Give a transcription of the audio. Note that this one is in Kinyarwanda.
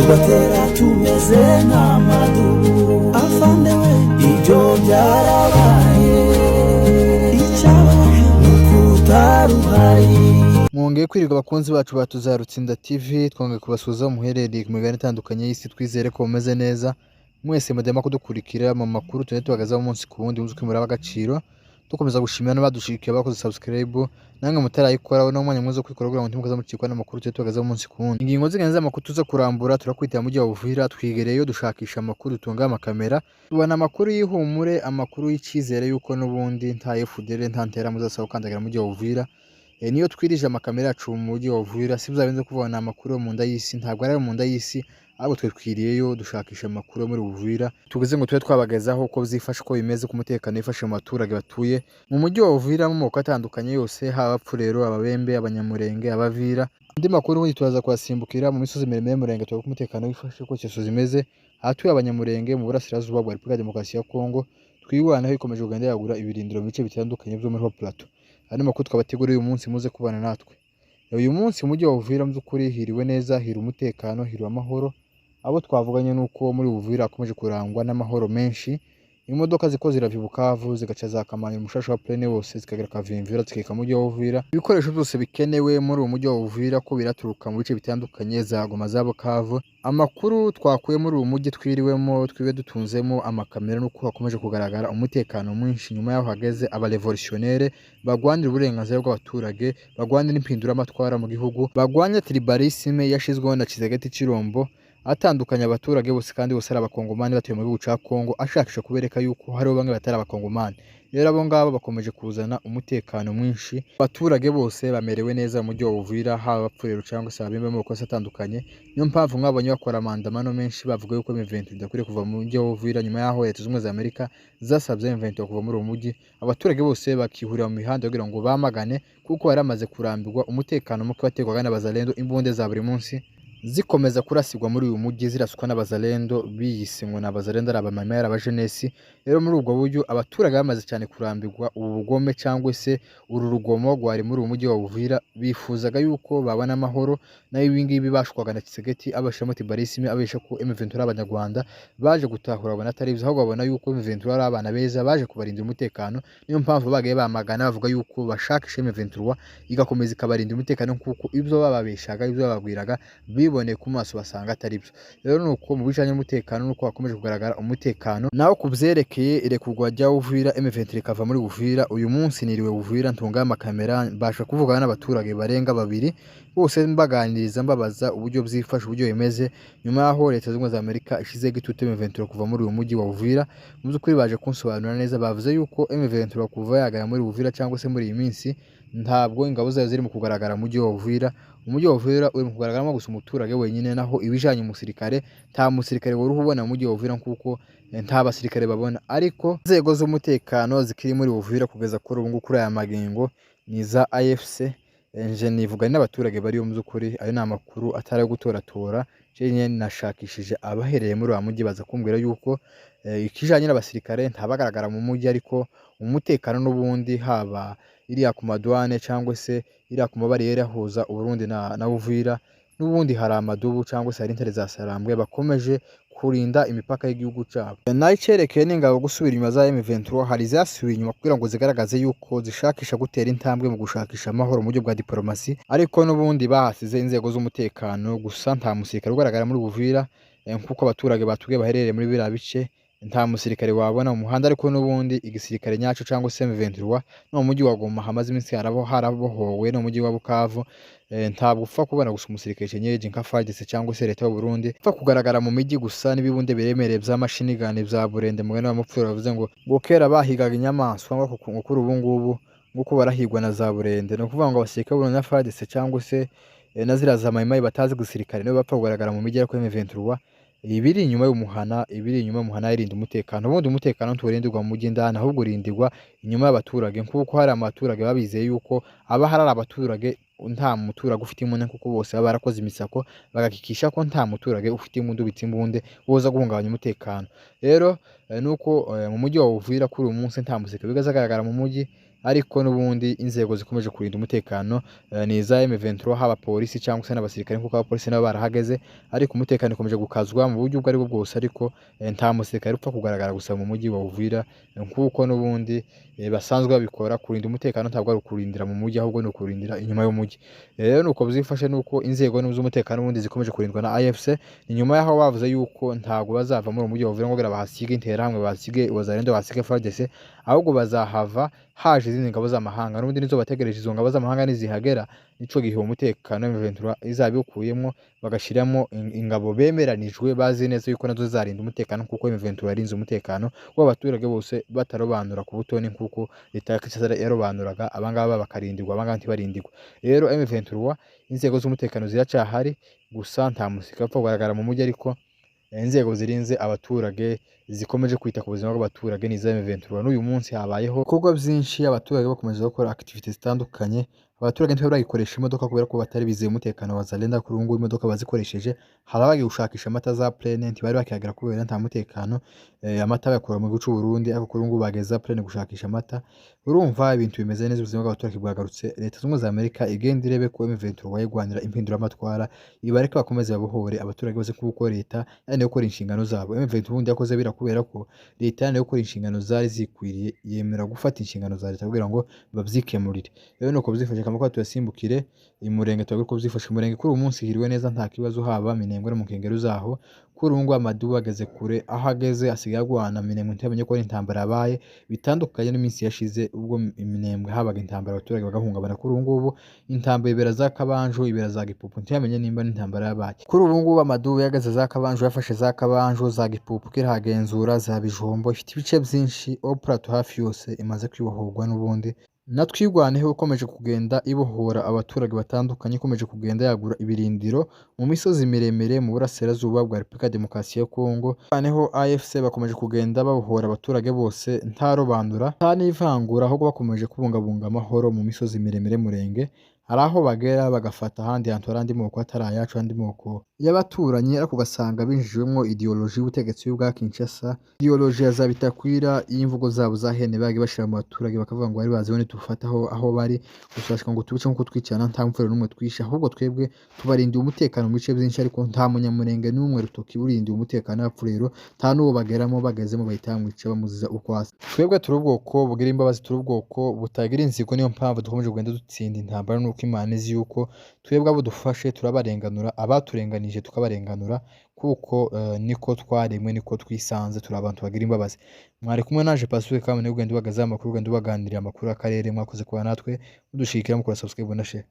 tugatera tumeze nk'amadubu. Afande we, ibyo byarabaye, icyabaye nuko utari uhari. Mwongeye kwirirwa abakunzi bacu ba Tuzarutsinda TV, twongeye kubasuhuza muherereye ku migabane itandukanye y'isi, twizere ko mumeze neza mwese mudema kudukurikira mu makuru tugenda tubagezaho umunsi ku wundi muzi ko muri abagaciro. Dukomeza gushimira n'abadushikiye bakoze subscribe, namwe mutarayikora no mwanya mwiza kwikora kugira ngo ntimukaza mucikwa n'amakuru tugenda tubagezaho umunsi ku wundi. Ingingo z'ingenzi z'amakuru tuza kurambura, turakwitira mu gihe Uvira, twigereyo dushakisha amakuru tunga amakamera, tubona amakuru y'ihumure, amakuru y'icizere yuko n'ubundi nta FDL nta ntera muzasaba kandagira mu gihe Uvira. Niyo twirije amakamera yacu mu mujyi wa Uvira, si byabenze kubona amakuru mu nda y'isi, ntabwo ari mu nda y'isi, ahubwo twe twiriyeyo dushakisha amakuru muri Uvira, tugeze ngo tube twabagezaho uko byifashe, uko bimeze, ku mutekano wifashe mu baturage batuye mu mujyi wa Uvira mu moko atandukanye yose, haba Abapfurero, Ababembe, Abanyamurenge, Abavira. Andi makuru ubundi turaza kwasimbukira mu misozi miremire y'Umurenge, tuvuga ko umutekano wifashe, uko Cyeso zimeze ahatuye Abanyamurenge mu burasirazuba bwa Repubulika ya Demokarasi ya Kongo, twibanaho ikomeje kugenda yagura ibirindiro mu bice bitandukanye byo muri Plateau. Andi makuru twabateguriye uyu munsi muze kubana natwe. Uyu munsi umujyi wa Uvira mu by'ukuri hiriwe neza, hiri umutekano, hiri amahoro. Abo twavuganye nuko muri Uvira akomeje kurangwa n'amahoro menshi. Imodoka ziko zirava Bukavu zigaca za Kamanyu umushasha wa plane wose zikagera Kavimvira zikika mu mujyi wa Uvira. Ibikoresho byose bikenewe muri uwo mujyi wa Uvira ko biraturuka mu bice bitandukanye za Goma za Bukavu. Amakuru twakuye muri uwo mujyi twiriwemo, twiwe dutunzemo amakamera nuko hakomeje kugaragara umutekano mwinshi. Nyuma yaho hageze abarevolutionnaire bagwanira uburenganzira bw'abaturage, bagwanira impinduramatwara mu gihugu, bagwanya tribalisme yashizweho na Tshisekedi Chilombo, atandukanya abaturage bose kandi bose ari abakongomani batuye mu gihugu ca Kongo, ashakisha kubereka yuko hariho bamwe batari abakongomani. Rero abo ngabo bakomeje kuzana umutekano mwinshi, abaturage bose bamerewe neza mu mujyi wa Uvira, haba Abapfurero cyangwa se Ababembe mu makosa atandukanye. Niyo mpamvu mwabonye bakora amandamano menshi bavuga yuko M23 idakwiriye kuva mu mujyi wa Uvira, nyuma yaho Leta Zunze Ubumwe za Amerika zasabye M23 kuva muri uwo mujyi. Abaturage bose bakihurira mu mihanda kugira ngo bamagane, kuko bari bamaze kurambirwa umutekano muke waterwaga n'abazalendo, imbunde za buri munsi zikomeza kurasigwa muri uyu mujyi zirasukwa n'abazalendo biyise ngo n'abazalendo ari abamama yari abajenesi. Rero muri ubwo buryo abaturage bamaze cyane kurambirwa ubu bugome cyangwa se uru rugomo rwari muri uyu mujyi wa Uvira, bifuzaga yuko babona amahoro. Nayo ibi ngibi bashwaga na Tshisekedi abashamo tribalisme, abesha ko M23 abanyarwanda baje gutahura abana atari byo, ahubwo babona yuko M23 ari abana beza baje kubarindira umutekano. Niyo mpamvu bagaye bamagana bavuga yuko bashakisha M23 igakomeza ikabarindira umutekano, kuko ibyo bababeshaga, ibyo bababwiraga biboneye ku maso basanga atari byo. Rero nuko mu bijanye n'umutekano nuko hakomeje kugaragara umutekano. Naho kubyerekeye irekurwa rya Uvira, M23 ikava muri Uvira, uyu munsi niriwe Uvira ntunga amakamera, mbasha kuvugana n'abaturage barenga babiri, bose mbaganiriza mbabaza uburyo byifashe, uburyo bimeze nyuma yaho Leta Zunze Ubumwe za Amerika ishize gitutu M23 kuva muri uyu mujyi wa Uvira. Mu by'ukuri baje kunsobanurira neza, bavuze yuko M23 kuva yagaya muri Uvira cyangwa se muri iyi minsi, ntabwo ingabo zayo ziri mu kugaragara mu mujyi wa Uvira. Umujyi wa Uvira uri mu kugaragaramo gusa umuturage wenyine, naho ibijanye umusirikare nta musirikare wari ubona mu mujyi wa Uvira, kuko nta basirikare babona. Ariko inzego z'umutekano zikiri muri Uvira kugeza kuri ubu ngubu kuri aya magingo ni za AFC. Nje nivugana n'abaturage bari mu by'ukuri, ayo ni amakuru atari ayo gutoratora. Jenye nashakishije abahereye muri wa mujyi, baza kumbwira yuko ikijanye n'abasirikare ntabagaragara mu mujyi, ariko umutekano n'ubundi haba iriya ku madwane cyangwa se iriya ku mabariyeri ahuza Uburundi na Uvira, n'ubundi hari amadubu cyangwa se hari intare za Sarambwe bakomeje kurinda imipaka y'igihugu cyabo. Nayo cerekeye n'ingabo gusubira inyuma za M23, hari zasubiye inyuma kugira ngo zigaragaze yuko zishakisha gutera intambwe mu gushakisha amahoro mu buryo bwa diplomasi, ariko n'ubundi bahasize inzego z'umutekano. Gusa nta musirikare ugaragara muri Uvira, nkuko abaturage batubwiye baherereye muri biriya bice, nta musirikare wabona mu muhanda. Ariko n'ubundi igisirikare nyaco cyangwa se M23 no mu mujyi wa Goma hamaze iminsi harabohowe, no mu mujyi wa Bukavu ntabwo upfa kubona gusa umusirikare cenyeje nka FARDC cyangwa se Leta y'u Burundi, upfa kugaragara mu mijyi gusa n'ibibunde biremereye by'amashini gani bya Burende. Mugana w'amupfura bavuze ngo kera bahigaga inyamaswa, ngo kuri ubu ngubu nguko barahigwa na za Burende. No kuvuga ngo abasirikare b'u na FARDC cyangwa se na ziriya za mayimayi batazi gisirikare nibo bapfa kugaragara mu mijyi, ariko M23 ibiri inyuma y'umuhana, ibiri inyuma y'umuhana irinda umutekano. Ubundi umutekano nturindirwa mu mujyi ndani, ahubwo urindirwa inyuma y'abaturage, nkuko hari abaturage babizeye yuko aba hari abaturage nta muturage ufite imbunda, kuko bose baba barakoze imisako bagakikisha ko nta muturage ufite imbunda ubitse imbunde woza guhungabanya umutekano. Rero nuko mu mujyi wa Uvira kuri uyu munsi nta musirikare bigaza agaragara mu mujyi, ariko n'ubundi inzego zikomeje kurinda umutekano ni iza M23 haba polisi cyangwa se n'abasirikare kuko abapolisi nabo barahageze, ariko umutekano ukomeje gukazwa mu buryo ubwo aribwo bwose, ariko nta musirikare upfa kugaragara gusa mu mujyi wa Uvira nk'uko n'ubundi basanzwe babikora. Kurinda umutekano ntabwo ari ukurindira mu mujyi, ahubwo ni ukurindira inyuma y'umujyi. Rero nuko byifashe, nuko inzego z'umutekano ubundi zikomeje kurindwa na AFC, ni nyuma y'aho bavuze yuko ntabwo bazava muri uwo mujyi wa Uvira ngo bahasige interahamwe, bahasige wazalendo, bahasige FARDC, ahubwo bazahava haje izindi ngabo z'amahanga. N'ubundi nizo bategereje, izo ngabo z'amahanga nizihagera nico gihe umutekano M23 izabikuyemo bagashiramo ingabo bemeranijwe, bazi neza yuko nazo zarinda umutekano kuko M23 yarinze umutekano w'abaturage bose batarobanura ku butoni kuko leta ya Kinshasa yarobanuraga, abangaba bakarindirwa, abangaba ntibarindirwa. Rero M23 inzego z'umutekano ziracyahari, gusa nta musirikare upfa kugaragara mu mujyi, ariko inzego zirinze abaturage zikomeje kwita ku buzima bw'abaturage ni iza M23. N'uyu munsi habayeho ibikorwa byinshi, abaturage bakomeza gukora activities zitandukanye. Abaturage ntibari bayikoresha imodoka kubera ko batari bizeye umutekano wa Zalenda, kuri ubu ngubu imodoka bazikoresheje. Hari abagiye gushakisha amata za plane ntibari bakihagera kubera nta mutekano, amata bayakura mu gihugu cy'u Burundi, ariko kuri ubu ngubu bageze za plane gushakisha amata. Urumva ibintu bimeze neza, ubuzima bw'abaturage bwagarutse. Leta zunze ubumwe za Amerika igenda irebe ko M23 yigwanira impinduramatwara, ibareke bakomeze babohore abaturage bose kuko leta yananiwe gukora inshingano zabo. M23 ubundi yakoze bira kubera ko leta yananiwe gukora inshingano zari zikwiriye, yemera gufata inshingano za leta kugira ngo babyikemurire. Rero nuko byifashe ko tuyasimbukire imurenge, twavuga ko byifashe umurenge kuri uyu munsi hiriwe neza, nta kibazo, haba Minembwe no mu nkengero zaho. Kuri ubu ngubu Amadou ageze kure, aho ageze asigaye agwana Minembwe ntibamenye ko ari intambara yabaye, bitandukanye n'iminsi yashize ubwo Minembwe habaga intambara abaturage bagahungabana. Kuri ubu ngubu intambara ibera za Kabanju, ibera za Gipupu, ntibamenye nimba n'intambara yabaye. Kuri ubu ngubu Amadou yageze za Kabanju, yafashe za Kabanju, za Gipupu kirahagenzura, za Bijombo, ifite ibice byinshi, Plateau hafi yose imaze kwibohorwa. N'ubundi natwigwaneho ukomeje kugenda ibohora abaturage batandukanye, ikomeje kugenda yagura ibirindiro mu misozi miremire mu burasirazuba bwa Repubulika ya Demokarasi ya Kongo. Noneho AFC bakomeje kugenda babohora abaturage bose nta robanura, nta n'ivangura, ahubwo bakomeje kubungabunga amahoro mu misozi miremire murenge. Hari aho bagera bagafata ahandi hantu hari andi moko atari ayacu, andi moko y'abaturanyi, ariko ugasanga binjijwemo ideoloji y'ubutegetsi bwa Kinshasa, ideoloji ya za Bitakwira, y'imvugo zabo za hene bagiye bashira mu baturage, bakavuga ngo bari bazi bone tufataho aho bari, gushaka ngo tubice nkuko twicana, nta mfero n'umwe twisha, ahubwo twebwe tubarindiye umutekano mu bice byinshi, ariko nta munyamurenge n'umwe rutoki urindiye umutekano w'abapfurero, nta n'uwo bageramo, bagezemo bahita bamwica bamuziza uko asa. Twebwe turi ubwoko bugira imbabazi, turi ubwoko butagira inzigo, niyo mpamvu dukomeje kugenda dutsinda intambara, nuko Imana izi yuko twebwe abo dufashe turabarenganura, abaturenganije tukabarenganura, kuko niko twaremwe, niko twisanze, turi abantu bagira imbabazi. Mwari kumwe naje Pacifique Kamene, ugenda ubagazaho amakuru, ugenda ubaganirira amakuru y'akarere. Mwakoze kuba natwe mudushikira, mukora subscribe na share.